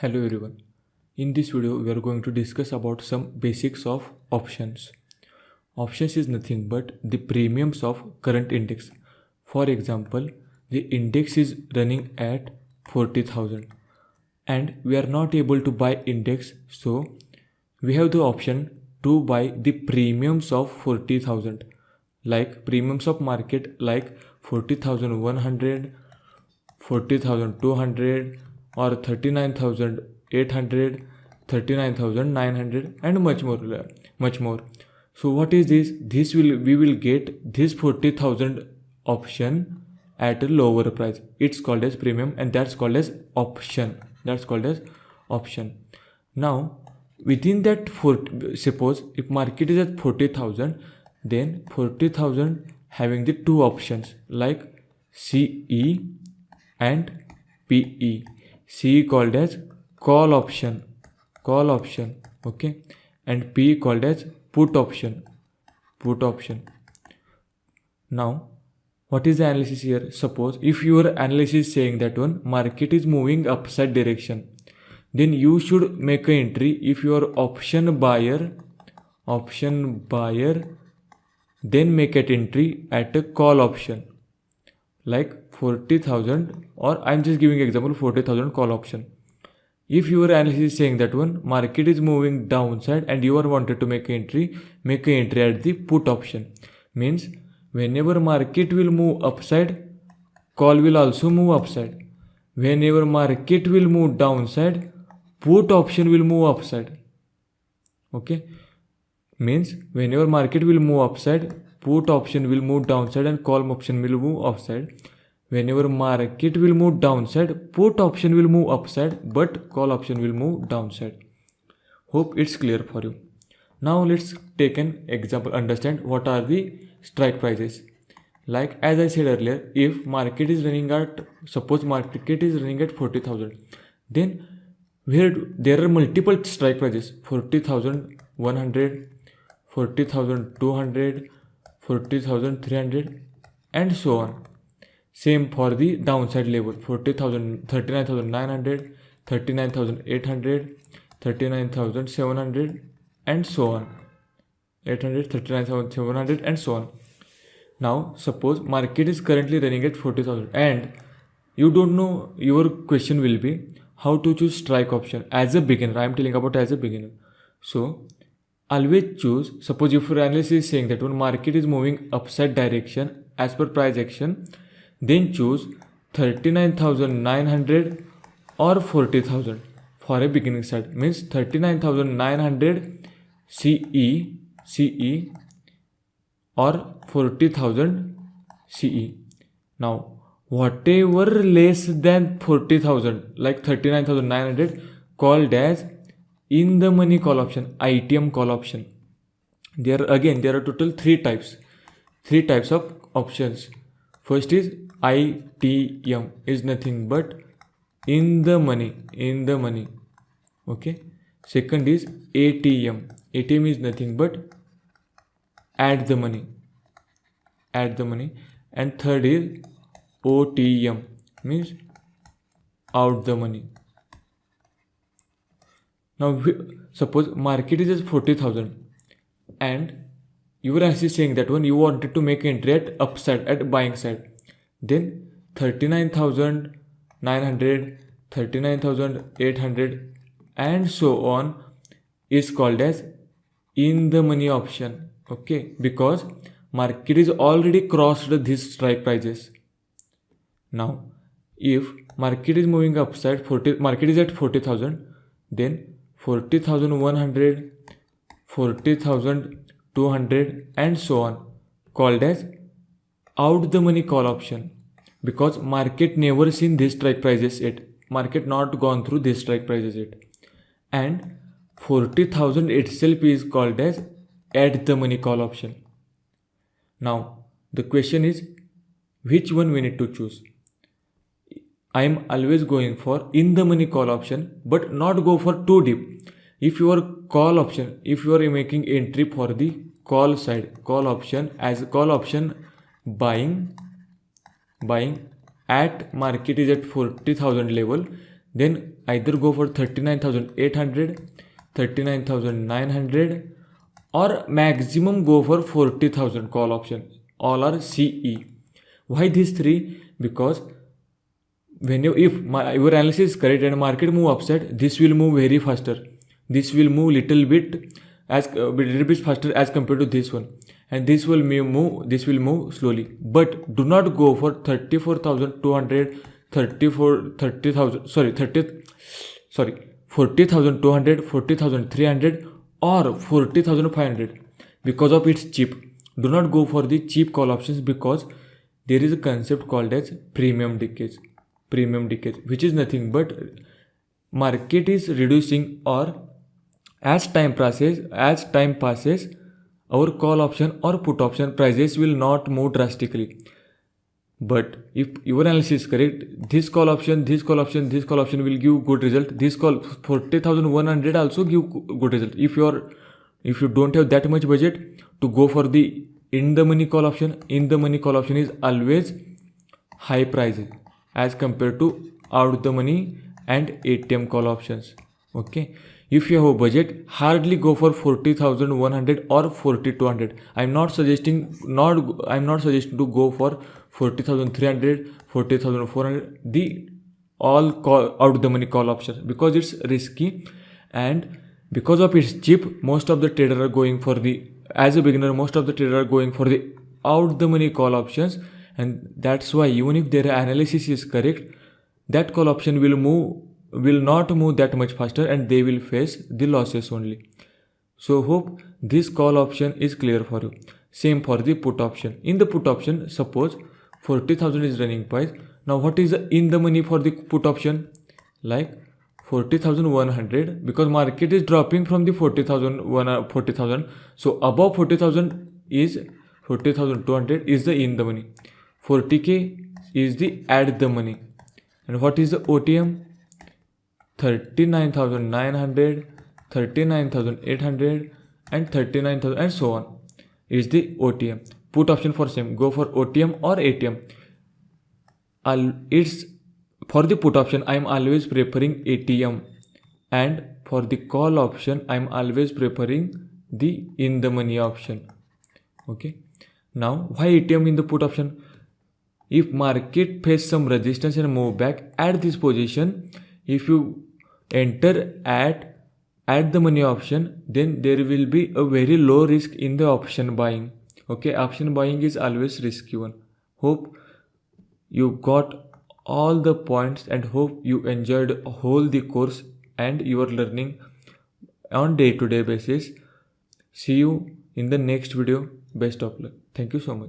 Hello everyone. In this video we are going to discuss about some basics of options. Options is nothing but the premiums of current index. For example, the index is running at 40,000 and we are not able to buy index, so we have the option to buy the premiums of 40,000, like premiums of market like 40,100, 40,200 or 39,800, 39,900 and much more. So what is this? We will get this 40,000 option at a lower price. It's called as premium and that's called as option. Now within that, suppose if market is at 40,000, then 40,000 having the two options like CE and PE. CE called as call option, okay, and PE called as put option. Now what is the analysis here? Suppose if your analysis is saying that one market is moving upside direction, then you should make an entry. If you are option buyer, then make an entry at a call option like 40,000, or I'm just giving example 40,000 call option. If your analysis is saying that one market is moving downside and you are wanted to make an entry at the put option. Means whenever market will move upside, call will also move upside. Whenever market will move downside, put option will move upside. Okay, means whenever market will move upside, put option will move downside and call option will move upside. Whenever market will move downside, put option will move upside but call option will move downside. Hope it's clear for you. Now let's take an example, understand what are the strike prices. Like as I said earlier, if market is running at, suppose market is running at 40,000, then there are multiple strike prices: 40,100, 40,200, 40,300 and so on. Same for the downside level: 40,000, 39,900, 39,800, 39,700 and so on. 800, 39,700 and so on. Now suppose market is currently running at 40,000 and you don't know, your question will be how to choose strike option. As a beginner, I am telling about as a beginner. So always choose, suppose if your analysis is saying that when market is moving upside direction as per price action, then choose 39,900 or 40,000 for a beginning start. Means 39,900 CE or 40,000 CE. Now whatever less than 40,000 like 39,900 called as in the money call option, ITM call option. There are total three types of options. First is ITM, is nothing but in the money. Okay. Second is ATM is nothing but at the money. And third is OTM, means out the money. Now suppose market is at 40,000 and you were actually saying that when you wanted to make entry at upside, at buying side, then 39,900, 39,800 and so on is called as in the money option. Okay, because market is already crossed these strike prices. Now if market is moving upside, market is at 40,000, then 40,100, 40,200 and so on called as out the money call option, because market never seen this strike prices yet, market not gone through this strike prices yet, and 40,000 itself is called as at the money call option. Now the question is which one we need to choose. I am always going for in the money call option, but not go for too deep. If your call option, if you are making entry for the call side, call option as call option buying at market is at 40,000 level, then either go for 39,800, 39,900, or maximum go for 40,000 call option. All are CE. Why these three? Because when your analysis is correct and market move upside, this will move very faster. This will move little bit faster as compared to this one, and this will move slowly. But do not go for 40,200, 40,200, or 40,500 because of it's cheap. Do not go for the cheap call options, because there is a concept called as premium decay, which is nothing but market is reducing, or as time passes, our call option or put option prices will not move drastically. But if your analysis is correct, this call option will give good result. This call 40,100 also give good result. If you don't have that much budget to go for the in the money call option is always high prices as compared to out the money and ATM call options. Okay, if you have a budget, hardly go for 40,100 or 40,200. I'm not suggesting to go for 40,300, 40,400, the all call out the money call option, because it's risky, and because of it's cheap, most of the traders are going for the, as a beginner, most of the traders are going for the out the money call options. And that's why even if their analysis is correct, that call option will not move that much faster, and they will face the losses only. So hope this call option is clear for you. Same for the put option. In the put option, suppose 40,000 is running price. Now what is the in the money for the put option? Like 40,100, because market is dropping from the 40,000. So above 40,000 is 40,200 is the in the money. 40k is the add the money. And what is the OTM? 39,900, 39,800, and 39,000, and so on is the OTM. Put option for same, go for OTM or ATM. It's for the put option, I am always preferring ATM, and for the call option, I am always preferring the in the money option. Okay, now why ATM in the put option? If market face some resistance and move back at this position, if you enter at the money option, then there will be a very low risk in the option buying. Okay, option buying is always risky one. Hope you got all the points, and hope you enjoyed whole the course and you are learning on day-to-day basis. See you in the next video. Best of luck. Thank you so much.